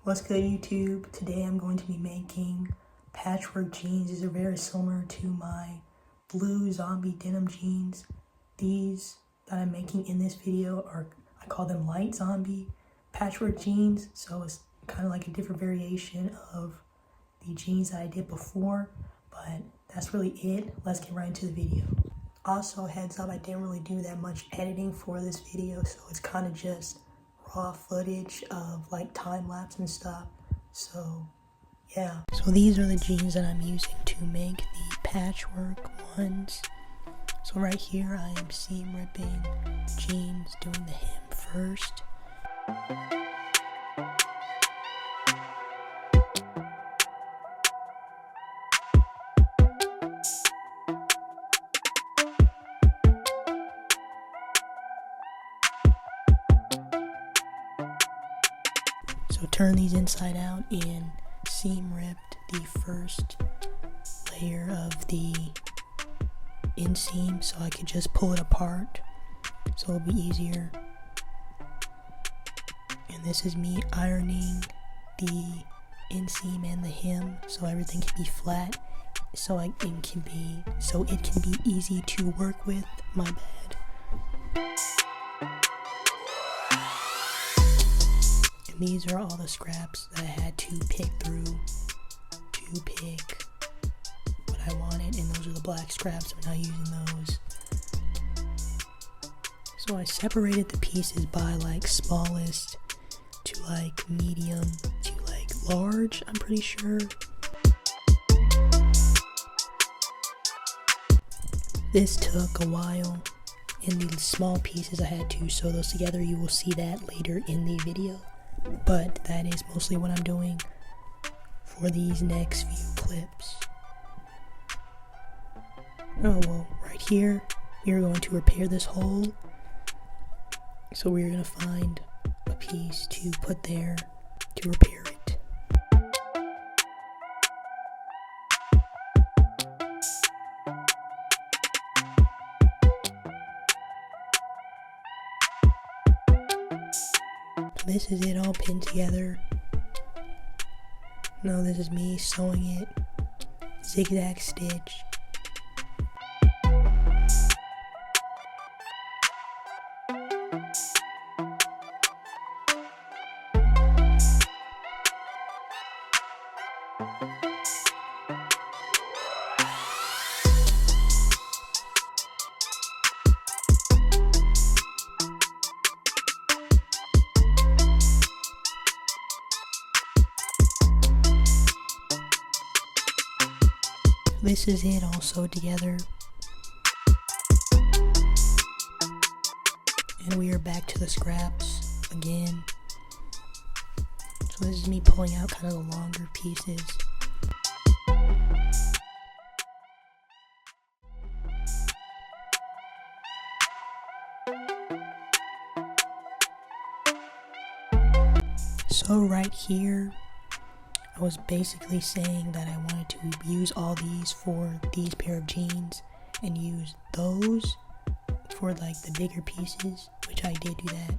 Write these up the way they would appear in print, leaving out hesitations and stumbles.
What's good, YouTube? Today I'm going to be making patchwork jeans. These are very similar to my blue zombie denim jeans. These that I'm making in this video are, I call them light zombie patchwork jeans. So it's kind of like a different variation of the jeans that I did before, but that's really it. Let's get right into the video. Also, heads up, I didn't really do that much editing for this video, so it's kind of just raw footage of like time lapse and stuff. So yeah, so these are the jeans that I'm using to make the patchwork ones. So right here I am seam ripping jeans, doing the hem first. So turn these inside out and seam ripped the first layer of the inseam so I could just pull it apart so it'll be easier. And this is me ironing the inseam and the hem so everything can be flat, so it can be easy to work with. My bad. And these are all the scraps that I had to pick through to pick what I wanted, and those are the black scraps. I'm not using those. So I separated the pieces by like smallest to like medium to like large, I'm pretty sure. This took a while, and the small pieces I had to sew those together. You will see that later in the video, but that is mostly what I'm doing for these next few clips. Oh well, right here we're going to repair this hole, so we're going to find a piece to put there to repair it. This is it all pinned together. Now this is me sewing it zigzag stitch. This is it all sewed together. And we are back to the scraps again. So this is me pulling out kind of the longer pieces. So right here, I was basically saying that I wanted to use all these for these pair of jeans and use those for like the bigger pieces, which I did do that.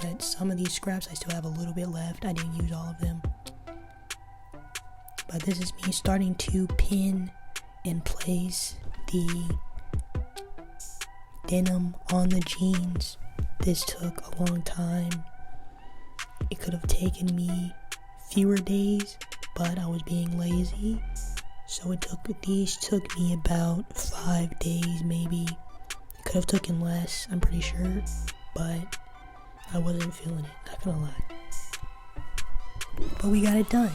But some of these scraps I still have a little bit left. I didn't use all of them. But this is me starting to pin and place the denim on the jeans. This took a long time. It could have taken me fewer days, but I was being lazy, so these took me about 5 days maybe. It could have taken less, I'm pretty sure, but I wasn't feeling it, not gonna lie. But we got it done,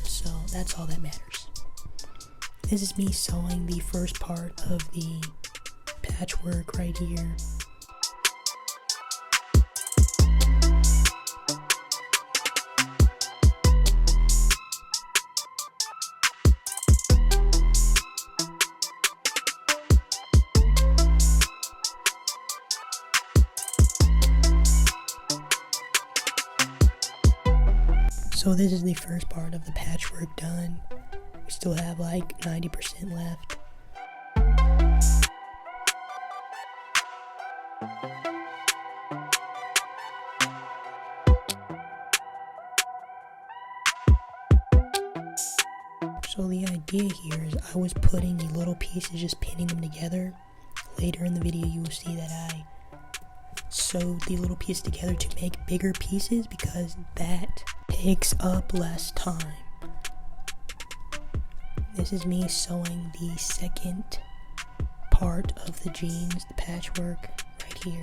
so that's all that matters. This is me sewing the first part of the patchwork right here. So this is the first part of the patchwork done. We still have like 90% left. So the idea here is I was putting the little pieces, just pinning them together. Later in the video you will see that I sewed the little pieces together to make bigger pieces because that takes up less time. This is me sewing the second part of the jeans, the patchwork, right here.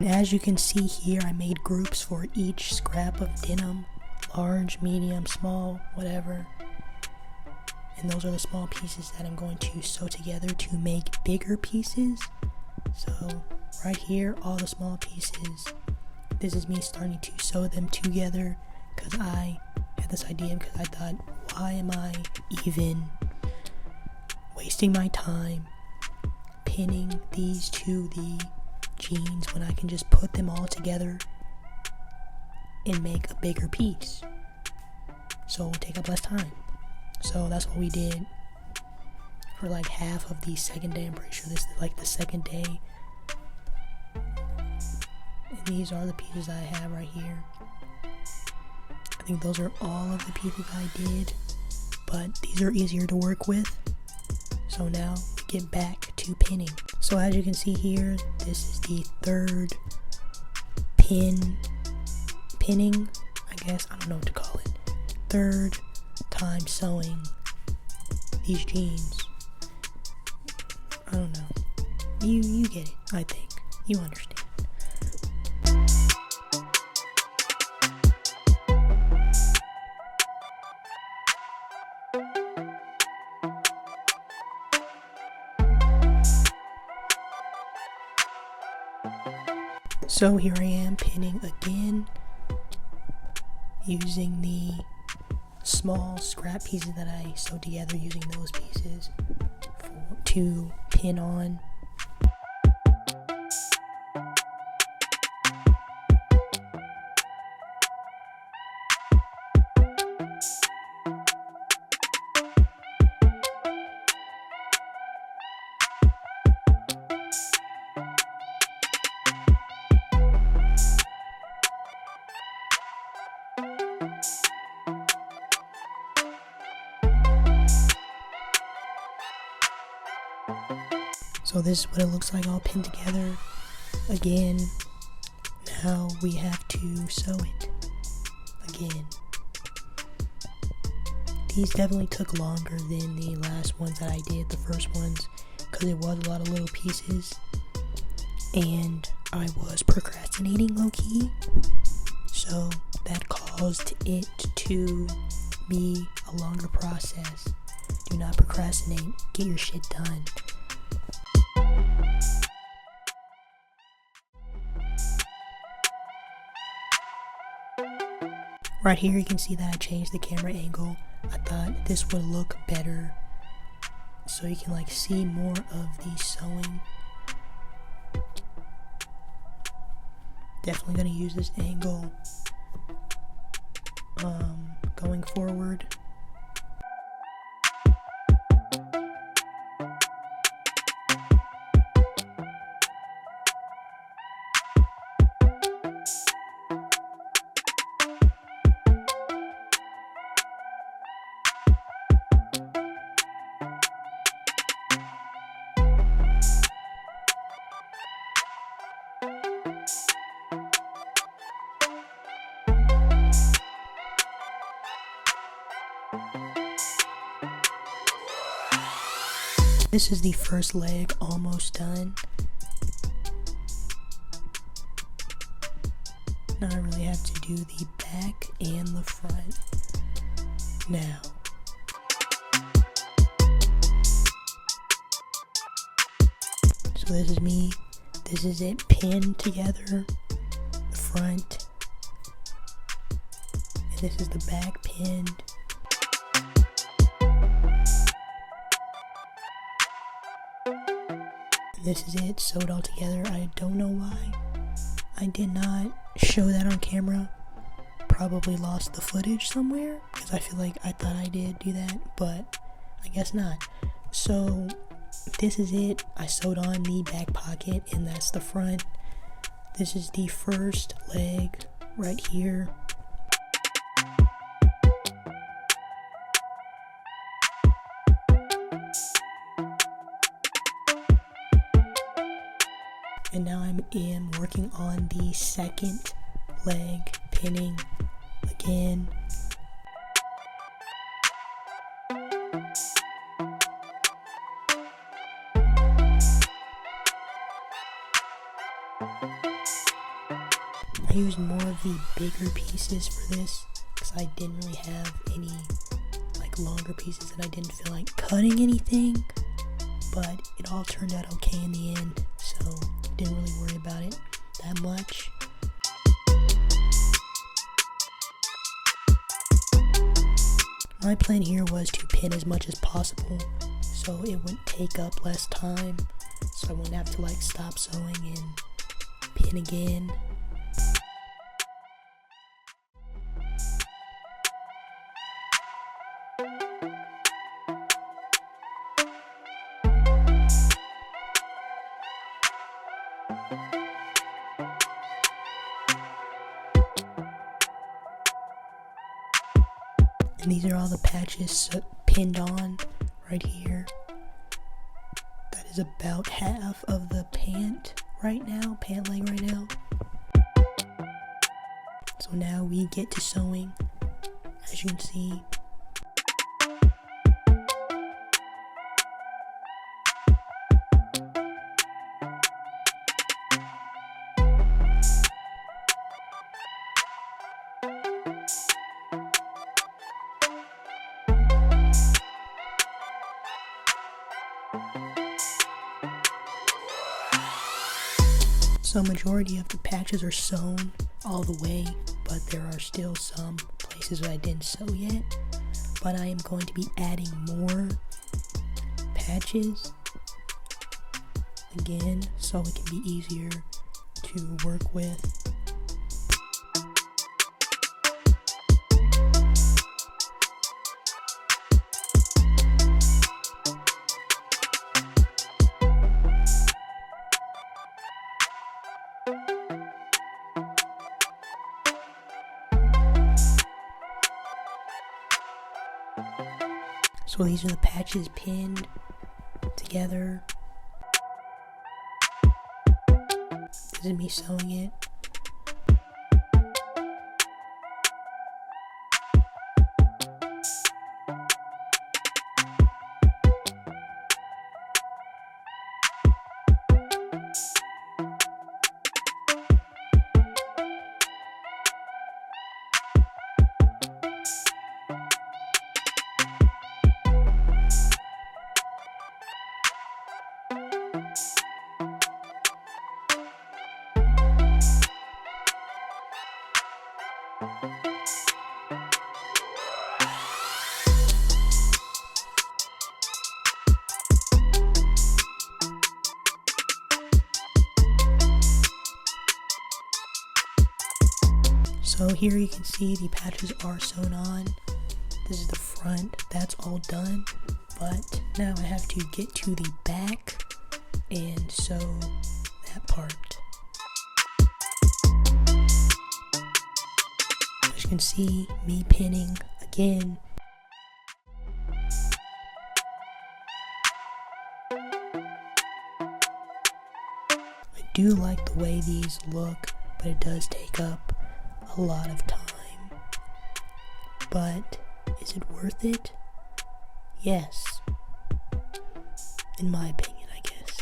And as you can see here, I made groups for each scrap of denim, large, medium, small, whatever. And those are the small pieces that I'm going to sew together to make bigger pieces. So right here, all the small pieces, this is me starting to sew them together because I had this idea because I thought, why am I even wasting my time pinning these to the jeans when I can just put them all together and make a bigger piece, so it will take up less time. So that's what we did for like half of the second day. I'm pretty sure this is like the second day, and these are the pieces I have right here. I think those are all of the pieces I did, but these are easier to work with. So now we get back to pinning. So as you can see here, this is the third pinning, I guess, I don't know what to call it. Third time sewing these jeans. I don't know. You get it, I think. You understand. So here I am pinning again, using the small scrap pieces that I sewed together, using those pieces to pin on. So this is what it looks like all pinned together. Again, now we have to sew it again. These definitely took longer than the last ones that I did, the first ones, because it was a lot of little pieces and I was procrastinating low-key, so that caused it to be a longer process. Do not procrastinate, get your shit done. Right here you can see that I changed the camera angle. I thought this would look better so you can like see more of the sewing. Definitely gonna use this angle going forward. This is the first leg almost done. Now I really have to do the back and the front. Now, so this is me. This is it pinned together, the front, and this is the back pinned. And this is it sewed all together. I don't know why I did not show that on camera. Probably lost the footage somewhere, because I feel like I thought I did do that, but I guess not. So this is it. I sewed on the back pocket, and that's the front. This is the first leg right here. And now I am working on the second leg, pinning again. I used more of the bigger pieces for this because I didn't really have any like longer pieces, and I didn't feel like cutting anything, but it all turned out okay in the end, so didn't really worry about it that much. My plan here was to pin as much as possible so it wouldn't take up less time, so I wouldn't have to like stop sewing and pin again. And these are all the patches pinned on right here. That is about half of the pant right now, pant leg right now. So now we get to sewing, as you can see. So majority of the patches are sewn all the way, but there are still some places that I didn't sew yet. But I am going to be adding more patches again, so it can be easier to work with. So these are the patches pinned together. This is me sewing it. So here you can see the patches are sewn on. This is the front, that's all done. But now I have to get to the back and sew that part. As you can see, me pinning again. I do like the way these look, but it does take up a lot of time. But is it worth it? Yes. In my opinion, I guess.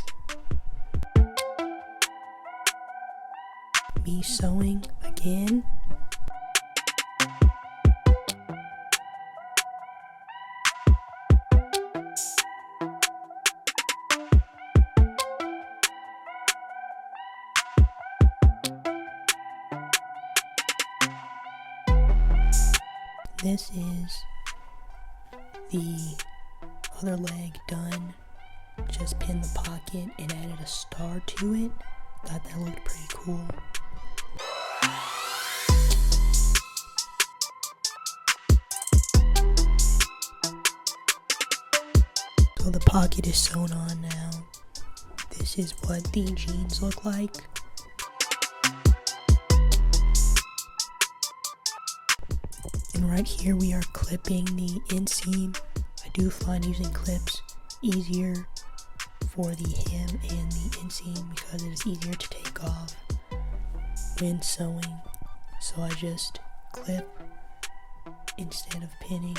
Me sewing again. begin. This is the other leg done. Just pinned the pocket and added a star to it. Thought that looked pretty cool. So the pocket is sewn on now. This is what the jeans look like. And right here we are clipping the inseam. I do find using clips easier for the hem and the inseam because it is easier to take off when sewing. So I just clip instead of pinning.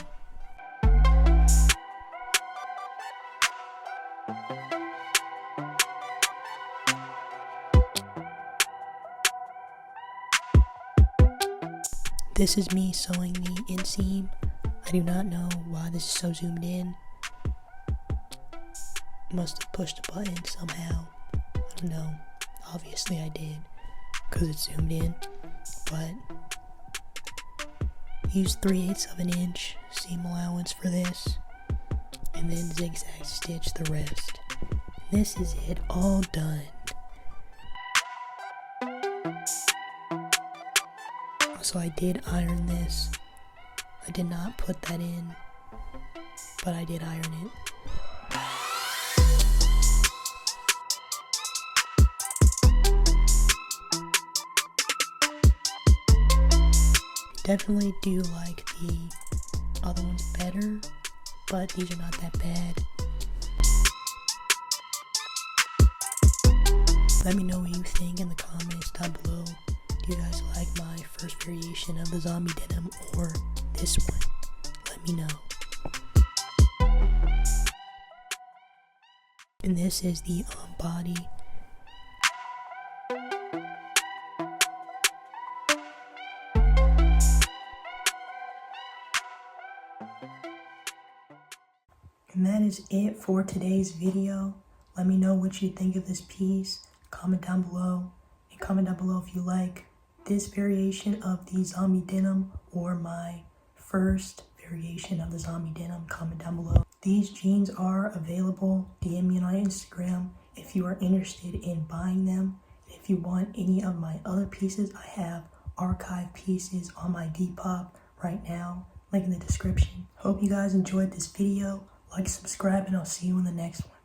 This is me sewing the inseam. I do not know why this is so zoomed in. Must have pushed a button somehow. I don't know. Obviously I did, because it's zoomed in. But use 3/8 of an inch seam allowance for this, and then zigzag stitch the rest. And this is it, all done. So I did iron this. I did not put that in, but I did iron it. Definitely do like the other ones better, but these are not that bad. Let me know what you think in the comments down below. Do you guys like my first variation of the zombie denim or this one? Let me know. And this is the body. And that is it for today's video. Let me know what you think of this piece. Comment down below. And comment down below if you like this variation of the zombie denim or my first variation of the zombie denim. Comment down below. These jeans are available. DM me on Instagram if you are interested in buying them. And if you want any of my other pieces, I have archive pieces on my Depop right now. Link in the description. Hope you guys enjoyed this video. Like, subscribe, and I'll see you in the next one.